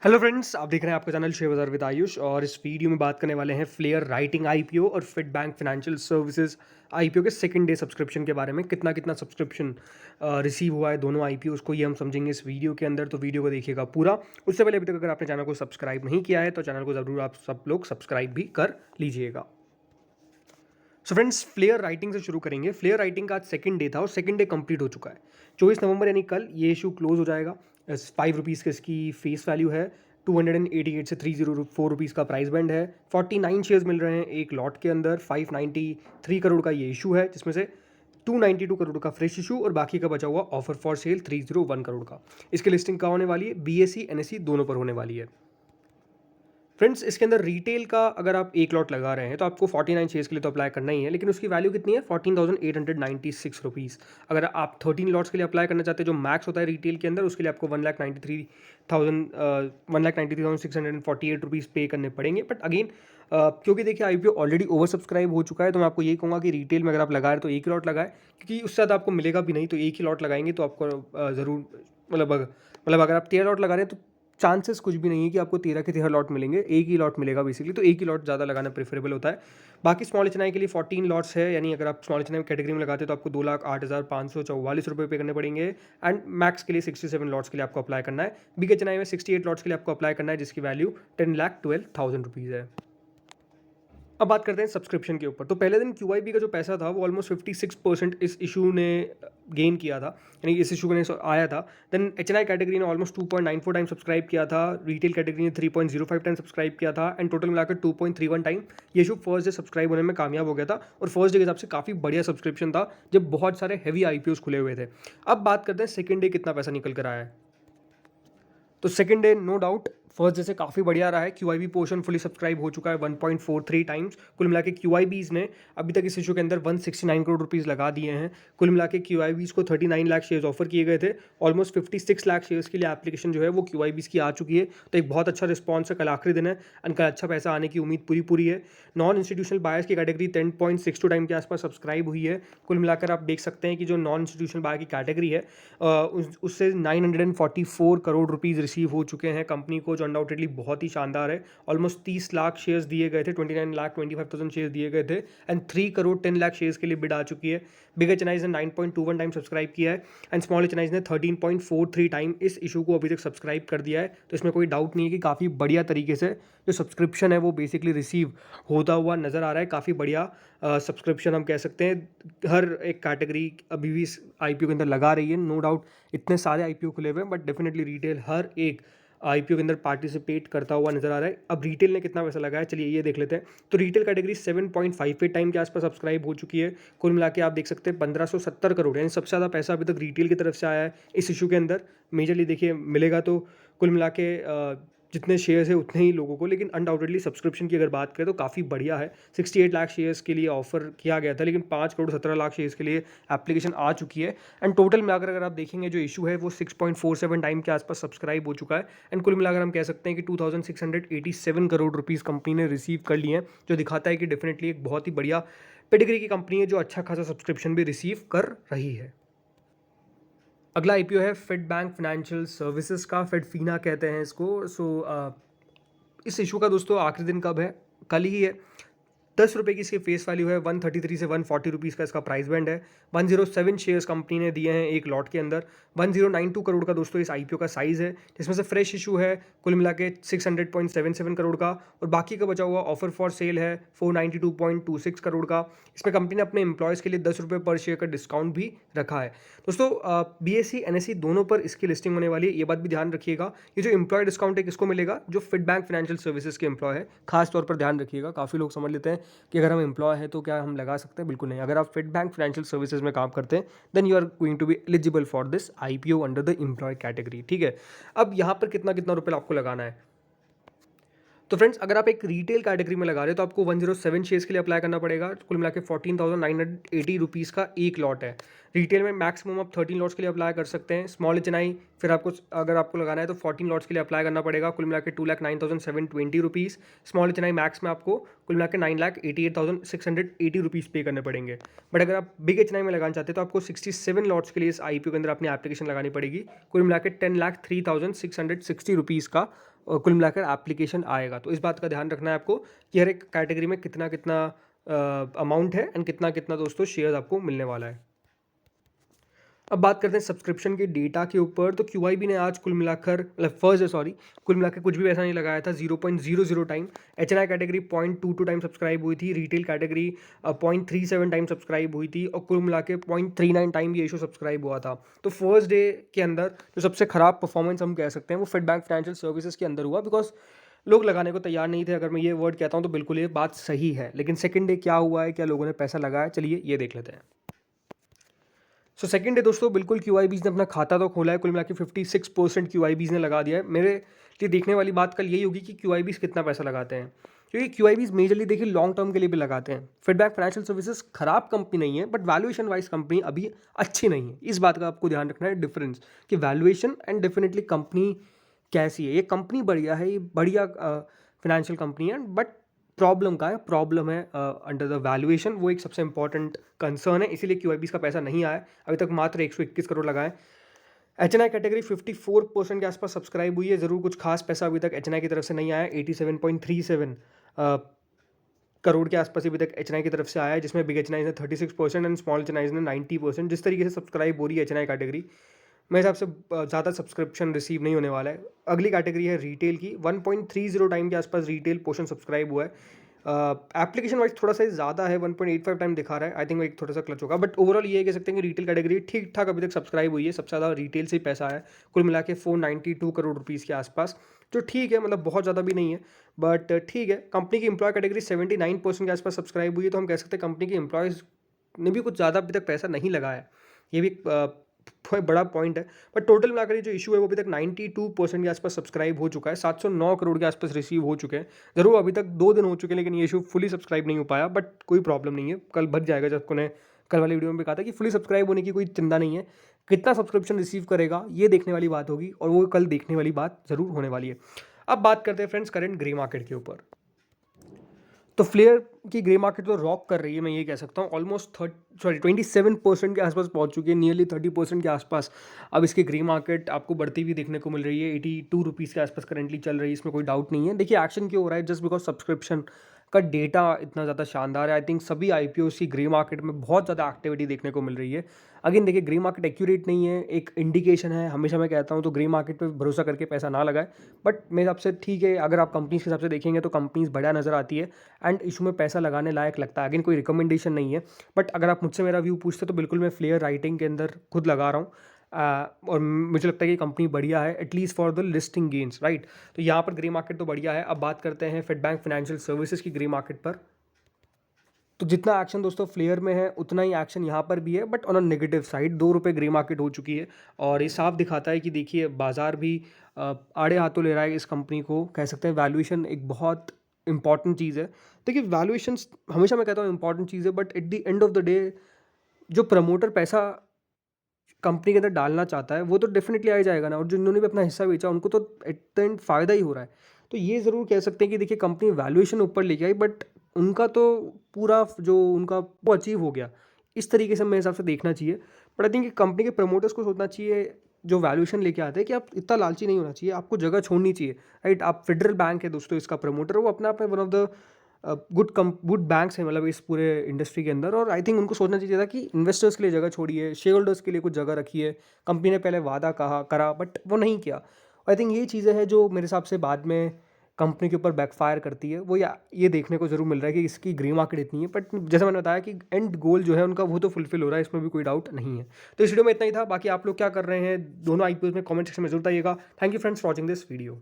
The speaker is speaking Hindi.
हेलो फ्रेंड्स, आप देख रहे हैं आपका चैनल शेयर बाजार विद आयुष। और इस वीडियो में बात करने वाले हैं फ्लेयर राइटिंग आईपीओ और fit bank financial services IPO के सेकंड डे सब्सक्रिप्शन के बारे में। कितना कितना सब्सक्रिप्शन रिसीव हुआ है दोनों आईपीओ को, ये हम समझेंगे इस वीडियो के अंदर। तो वीडियो को देखिएगा पूरा। उससे पहले अभी तक अगर आपने चैनल को सब्सक्राइब नहीं किया है तो चैनल को ज़रूर आप सब लोग सब्सक्राइब भी कर लीजिएगा। सो फ्रेंड्स, फ्लेयर राइटिंग से शुरू करेंगे। फ्लेयर राइटिंग का आज सेकंड डे था और सेकंड डे कंप्लीट हो चुका है। 24 नवंबर यानी कल ये इशू क्लोज हो जाएगा। ₹5 की इसकी फेस वैल्यू है। 288 से 304 रुपीज़ का प्राइस बैंड है। 49 शेयर्स मिल रहे हैं एक लॉट के अंदर। 593 करोड़ का ये इशू है, जिसमें से 292 करोड़ का फ्रेश इशू और बाकी का बचा हुआ ऑफर फॉर सेल 301 करोड़ का। इसकी लिस्टिंग कहाँ होने वाली है? बीएसई एनएसई दोनों पर होने वाली है। फ्रेंड्स, इसके अंदर रिटेल का अगर आप एक लॉट लगा रहे हैं तो आपको 49 शेयर्स के लिए तो अप्लाई करना ही है, लेकिन उसकी वैल्यू कितनी है? 14,896 रुपीज़। अगर आप 13 लॉट्स के लिए अप्लाई करना चाहते हैं, जो मैक्स होता है रिटेल के अंदर, उसके लिए आपको 1,93,648 रुपीज़ पे करने पड़ेंगे। बट अगेन क्योंकि देखिए आईपीओ ऑलरेडी ओवर सब्सक्राइब हो चुका है, तो मैं आपको यही कहूँगा कि रिटेल में अगर आप लगा रहे हैं तो एक ही लॉट लगाएं, क्योंकि उससे ज़्यादा आपको मिलेगा भी नहीं। तो एक ही लॉट लगाएंगे तो आपको ज़रूर मतलब अगर आप 13 लॉट लगा रहे हैं तो चांसेस कुछ भी नहीं है कि आपको 13 के 13 लॉट मिलेंगे। एक ही लॉट मिलेगा बेसिकली, तो एक ही लॉट ज़्यादा लगाना प्रेफरेबल होता है। बाकी स्मॉल एचएनआई के लिए 14 लॉट्स है, यानी अगर आप स्मॉल एचएनआई कैटेगरी में लगाते हैं तो आपको 2,08,544 रुपये पे करने पड़ेंगे। एंड मैक्स के लिए 67 लॉट्स के लिए आपको अप्लाई करना है। बिग एचएनआई में 68 लॉट्स के लिए आपको अप्लाई करना है, जिसकी वैल्यू 10,12,000 रुपीज़ है। अब बात करते हैं सब्सक्रिप्शन के ऊपर। तो पहले दिन क्यूआईबी का जो पैसा था वो ऑलमोस्ट 56% इस इशू ने गेन किया था, यानी इस इशू ने आया था। देन एचएनआई कैटेगरी ने ऑलमोस्ट 2.94 टाइम सब्सक्राइब किया था। रिटेल कैटेगरी ने 3.05 टाइम सब्सक्राइब किया था। एंड टोटल मिलाकर 2.31 टाइम ये इशू फर्स्ट डे सब्सक्राइब होने में कामयाब हो गया था। और फर्स्ट डे के हिसाब से काफ़ी बढ़िया सब्सक्रिप्शन था, जब बहुत सारे हैवी आईपीओस खुले हुए थे। अब बात करते हैं सेकेंड डे कितना पैसा निकल कर आया है। तो second day no doubt first day से काफ़ी बढ़िया रहा है। क्यूआईबी पोर्शन फुली सब्सक्राइब हो चुका है 1.43 टाइम्स। कुल मिला के क्यूआईबीज़ ने अभी तक इस इशू के अंदर 169 करोड़ रुपीज़ लगा दिए हैं। कुल मिला के क्यूआईबीज़ को 39 लाख शेयर्स ऑफर किए गए थे। ऑलमोस्ट 56 लाख शेयर्स के लिए एप्लीकेशन जो है वो क्यूआईबीज़ की आ चुकी है। तो एक बहुत अच्छा रिस्पॉन्स है। कल आखिरी दिन है, कल अच्छा पैसा आने की उम्मीद पूरी पूरी है। नॉन इंस्टीट्यूशनल बायर्स की कैटेगरी 10.62 टाइम के आसपास सब्सक्राइब हुई है। कुल मिलाकर आप देख सकते हैं कि जो नॉन इंस्टीट्यूशनल बायर की कैटेगरी है उससे 944 करोड़ रुपीज़ रिसीव हो चुके हैं कंपनी को, जो अनडाउटेडली बहुत ही शानदार है। ऑलमोस्ट 30 लाख शेयर्स दिए गए थे, 29,25,000 शेयर्स दिए गए थे। एंड 3 करोड़ 10 लाख शेयर्स के लिए बिड आ चुकी है। बिग एचएनआईज ने 9.21 टाइम सब्सक्राइब किया है। एंड स्मॉल एचएनआईज ने 13.43 टाइम इस इशू को अभी तक सब्सक्राइब कर दिया है। तो इसमें कोई डाउट नहीं है कि काफ़ी बढ़िया तरीके से जो सब्सक्रिप्शन है वो बेसिकली रिसीव होता हुआ नज़र आ रहा है। काफ़ी बढ़िया सब्सक्रिप्शन हम कह सकते हैं। हर एक कैटेगरी अभी भी इस आईपीओ के अंदर लगा रही है। नो डाउट इतने सारे आईपीओ खुले हुए हैं, बट डेफिनेटली रिटेल हर एक आईपीओ के अंदर पार्टिसिपेट करता हुआ नजर आ रहा है। अब रिटेल ने कितना पैसा लगाया, चलिए ये देख लेते हैं। तो रिटेल कैटेगरी 7.58 टाइम के आसपास सब्सक्राइब हो चुकी है। कुल मिला के आप देख सकते हैं 1570 करोड़, यानी सबसे ज़्यादा पैसा अभी तक रिटेल की तरफ से आया है इस इशू के अंदर। मेजरली देखिए मिलेगा तो कुल मिला के जितने शेयर्स है उतने ही लोगों को, लेकिन अनडाउटेडली सब्सक्रिप्शन की अगर बात करें तो काफ़ी बढ़िया है। 68 लाख शेयर्स के लिए ऑफर किया गया था, लेकिन 5 करोड़ 17 लाख शेयर्स के लिए एप्लीकेशन आ चुकी है। एंड टोटल मिलाकर अगर आप देखेंगे जो इशू है वो 6.47 टाइम के आसपास सब्सक्राइब हो चुका है। एंड कुल मिलाकर हम कह सकते हैं कि 2687 करोड़ रुपीज़ कंपनी ने रिसीव कर लिए हैं, जो दिखाता है कि डेफिनेटली एक बहुत ही बढ़िया पेडिग्री की कंपनी है जो अच्छा खासा सब्सक्रिप्शन भी रिसीव कर रही है। अगला आईपीओ है फिट बैंक फाइनेंशियल सर्विसेज का, फिट फीना कहते हैं इसको। इस इशू का दोस्तों आखिरी दिन कब है? कल ही है। 10 रुपये की इसकी फेस वैल्यू है। 133 से 140 रुपीज़ का इसका प्राइस बैंड है। 107 शेयर्स कंपनी ने दिए हैं एक लॉट के अंदर। 1092 करोड़ का दोस्तों इस आईपीओ का साइज़ है, जिसमें से फ्रेश इशू है कुल मिला के 600.77 करोड़ का, और बाकी का बचा हुआ ऑफर फॉर सेल है 492.26 करोड़ का। इसमें कंपनी ने अपने एम्प्लॉयज़ के लिए 10 रुपये पर शेयर का डिस्काउंट भी रखा है। दोस्तों बीएसई एनएसई दोनों पर इसकी लिस्टिंग होने वाली है। ये बात भी ध्यान रखिएगा, ये जो एम्प्लॉय डिस्काउंट है किसको मिलेगा? जो फिट बैंक फाइनेंशियल सर्विसेज के एम्प्लॉय है, खास तौर पर ध्यान रखिएगा। काफ़ी लोग समझ लेते हैं कि अगर हम एम्प्लॉय हैं तो क्या हम लगा सकते हैं? बिल्कुल नहीं। अगर आप फिट बैंक फाइनेंशियल सर्विसेज में काम करते हैं then you are going to be eligible for this IPO under the employ category. ठीक है। अब यहाँ पर कितना कितना रुपये आपको लगाना है? तो फ्रेंड्स, अगर आप एक रिटेल कैटेगरी में लगा रहे हो तो आपको 107 शेयर्स के लिए अप्लाई करना पड़ेगा। कुल मिला के 14,980 रुपीज़ का एक लॉट है। रिटेल में मैक्सिमम आप 13 लॉट्स के लिए अप्लाई कर सकते हैं। स्मॉल एचएनआई फिर आपको अगर आपको लगाना है तो 14 लॉट्स के लिए अप्लाई करना पड़ेगा। कुल मिला के 2,09,720 रुपीज़। स्मॉल एचएनआई मैक्स में आपको कुल मिला के 9,88,680 रुपीज़ पे करने पड़ेंगे। बट अगर आप बिग एचएनआई में लगाना चाहते हैं तो आपको 67 लॉट्स के लिए इस आईपीओ के अंदर अपनी एप्लीकेशन लगानी पड़ेगी। कुल मिला के 10,03,660 रुपीज़ का कुल मिलाकर एप्लीकेशन आएगा। तो इस बात का ध्यान रखना है आपको कि हर एक कैटेगरी में कितना कितना अमाउंट है एंड कितना कितना दोस्तों शेयर आपको मिलने वाला है। अब बात करते हैं सब्सक्रिप्शन के डेटा के ऊपर। तो QIB ने आज कुल मिलाकर कुल मिलाकर कुछ भी पैसा नहीं लगाया था, 0.00 time. HNI category 0.22 time subscribe हुई थी, रिटेल कैटेगरी 0.37 टाइम सब्सक्राइब हुई थी और कुल मिला के 0.39 टाइम ये इशू सब्सक्राइब हुआ था। तो फर्स्ट डे के अंदर जो सबसे खराब परफॉर्मेंस हम कह सकते हैं वो फेडबैंक फाइनेंशियल सर्विसेज के अंदर हुआ, बिकॉज लोग लगाने को तैयार नहीं थे। अगर मैं ये वर्ड कहता हूँ तो बिल्कुल ये बात सही है। लेकिन सेकेंड डे क्या हुआ है, क्या लोगों ने पैसा लगाया, चलिए ये देख लेते हैं। सेकंड डे दोस्तों बिल्कुल QIBs ने अपना खाता तो खोला है, कुल मिला के 56% QIBs ने लगा दिया है। मेरे लिए देखने वाली बात कल यही होगी कि QIBs कितना पैसा लगाते हैं, क्योंकि QIBs मेजरली देखिए लॉन्ग टर्म के लिए भी लगाते हैं। फेडबैक फाइनेंशियल सर्विसेज खराब कंपनी नहीं है, बट वैल्यूएशन वाइज कंपनी अभी अच्छी नहीं है। इस बात का आपको ध्यान रखना है, डिफरेंस कि वैल्यूएशन एंड डेफिनेटली कंपनी कैसी है। ये कंपनी बढ़िया है, ये बढ़िया फाइनेंशियल कंपनी है, बट प्रॉब्लम का है, प्रॉब्लम है अंडर द वैल्यूएशन। वो एक सबसे इंपॉर्टेंट कंसर्न है, इसीलिए QIBs का पैसा नहीं आया अभी तक, मात्र 121 करोड़ लगाए। HNI कैटेगरी 54% के आसपास सब्सक्राइब हुई है। ज़रूर कुछ खास पैसा अभी तक HNI की तरफ से नहीं आया। 87.37 करोड़ के आसपास अभी तक HNI की तरफ से आया है, जिसमें बिग HNI ने 36% एंड स्मॉल HNI ने 90%। जिस तरीके से सब्सक्राइब हो रही है HNI कैटेगरी, मेरे हिसाब से ज़्यादा सब्सक्रिप्शन रिसीव नहीं होने वाला है। अगली कैटेगरी है रिटेल की, 1.30 टाइम के आसपास रिटेल पोर्शन सब्सक्राइब हुआ है। एप्लीकेशन वाइज थोड़ा सा ज़्यादा है, 1.85 टाइम दिखा रहा है। आई थिंक वो एक थोड़ा सा क्लच होगा, बट ओवरऑल ये कह सकते हैं कि रिटेल कैटेगरी ठीक ठाक अभी तक सब्सक्राइब हुई है। सबसे ज़्यादा रिटेल से ही पैसा है, कुल मिला के 492 करोड़ रुपीज़ के आसपास, जो ठीक है, मतलब बहुत ज़्यादा भी नहीं है, बट ठीक है। कंपनी की एम्प्लॉय कैटेगरी 79% के आसपास सब्सक्राइब हुई है, तो हम कह सकते हैं कंपनी के एम्प्लॉयज़ ने भी कुछ ज़्यादा अभी तक पैसा नहीं लगाया। ये भी बड़ा पॉइंट है। बट टोटल मिलाकर ये जो इशू है वो अभी तक 92% के आसपास सब्सक्राइब हो चुका है, 709 करोड़ के आसपास रिसीव हो चुके हैं। ज़रूर अभी तक 2 दिन हो चुके हैं, लेकिन ये इशू फुली सब्सक्राइब नहीं हो पाया, बट कोई प्रॉब्लम नहीं है, कल भर जाएगा। जब उन्हें कल वाली वीडियो में भी कहा था कि फुली सब्सक्राइब होने की कोई चिंता नहीं है, कितना सब्सक्रिप्शन रिसीव करेगा ये देखने वाली बात होगी, और वो कल देखने वाली बात ज़रूर होने वाली है। अब बात करते हैं फ्रेंड्स करंट ग्रे मार्केट के ऊपर। तो फ्लेयर की ग्रे मार्केट तो रॉक कर रही है, मैं ये कह सकता हूँ। ऑलमोस्ट 27% के आसपास पहुँच चुकी है, नियरली 30% के आसपास अब इसकी ग्रे मार्केट आपको बढ़ती हुई देखने को मिल रही है। 82 रुपीज़ के आसपास करंटली चल रही है, इसमें कोई डाउट नहीं है। देखिए एक्शन क्यों हो रहा है, जस्ट बिकॉज सब्सक्रिप्शन का डेटा इतना ज़्यादा शानदार है। आई थिंक सभी IPOs की ग्रे मार्केट में बहुत ज़्यादा एक्टिविटी देखने को मिल रही है। अगेन देखिए ग्रे मार्केट एक्यूरेट नहीं है, एक इंडिकेशन है, हमेशा मैं कहता हूँ तो ग्रे मार्केट पे भरोसा करके पैसा ना लगाए। बट मेरे हिसाब से ठीक है, अगर आप कंपनीज के हिसाब से देखेंगे तो कंपनीज बढ़िया नज़र आती है एंड इशू में पैसा लगाने लायक लगता है। अगेन कोई रिकमेंडेशन नहीं है, बट अगर आप मुझसे मेरा व्यू पूछते तो बिल्कुल मैं फ्लेयर राइटिंग के अंदर खुद लगा रहा हूँ। और मुझे लगता है कि कंपनी बढ़िया है, at least for the listing gains, right. तो यहाँ पर ग्रे मार्केट तो बढ़िया है। अब बात करते हैं फेडबैंक फाइनेंशियल सर्विसेज की ग्रे मार्केट पर। तो जितना एक्शन दोस्तों फ्लेयर में है उतना ही एक्शन यहाँ पर भी है, but on a negative side. 2 रुपये ग्रे मार्केट हो चुकी है, और ये साफ दिखाता है कि देखिए बाजार भी आड़े हाथों ले रहा है इस कंपनी को। कह सकते हैं वैल्यूएशन एक बहुत इंपॉर्टेंट चीज़ है। देखिए वैल्यूएशन हमेशा मैं कहता हूँ इंपॉर्टेंट चीज़ है, but at the end of the day जो प्रमोटर पैसा कंपनी के अंदर डालना चाहता है वो तो डेफिनेटली आ ही जाएगा ना, और जिन्होंने भी अपना हिस्सा बेचा उनको तो एट द एंड फ़ायदा ही हो रहा है। तो ये ज़रूर कह सकते हैं कि देखिए कंपनी वैल्यूएशन ऊपर लेके आई, बट उनका तो पूरा जो उनका वो अचीव हो गया। इस तरीके से मेरे हिसाब से देखना चाहिए। बट आई थिंक कंपनी के प्रमोटर्स को सोचना चाहिए जो वैल्यूएशन लेके आते हैं कि आप इतना लालची नहीं होना चाहिए, आपको जगह छोड़नी चाहिए, राइट। आप फेडरल बैंक है दोस्तों इसका प्रमोटर, वो अपना आप में one of the good banks हैं, मतलब इस पूरे इंडस्ट्री के अंदर। और आई थिंक उनको सोचना चाहिए था कि इन्वेस्टर्स के लिए जगह छोड़िए, शेयर होल्डर्स के लिए कुछ जगह रखिए। कंपनी ने पहले वादा करा, बट वो नहीं किया। आई थिंक ये चीज़ें हैं जो मेरे हिसाब से बाद में कंपनी के ऊपर बैकफायर करती है। वो ये देखने को जरूर मिल रहा है कि इसकी ग्रे मार्केट इतनी है, बट जैसा मैंने बताया कि एंड गोल जो है उनका वो तो फुलफिल हो रहा है, इसमें भी कोई डाउट नहीं है। तो इस वीडियो में इतना ही था। बाकी आप लोग क्या कर रहे हैं दोनों IPOs में कमेंट सेक्शन में जरूर बताइएगा। Thank you friends for watching this video.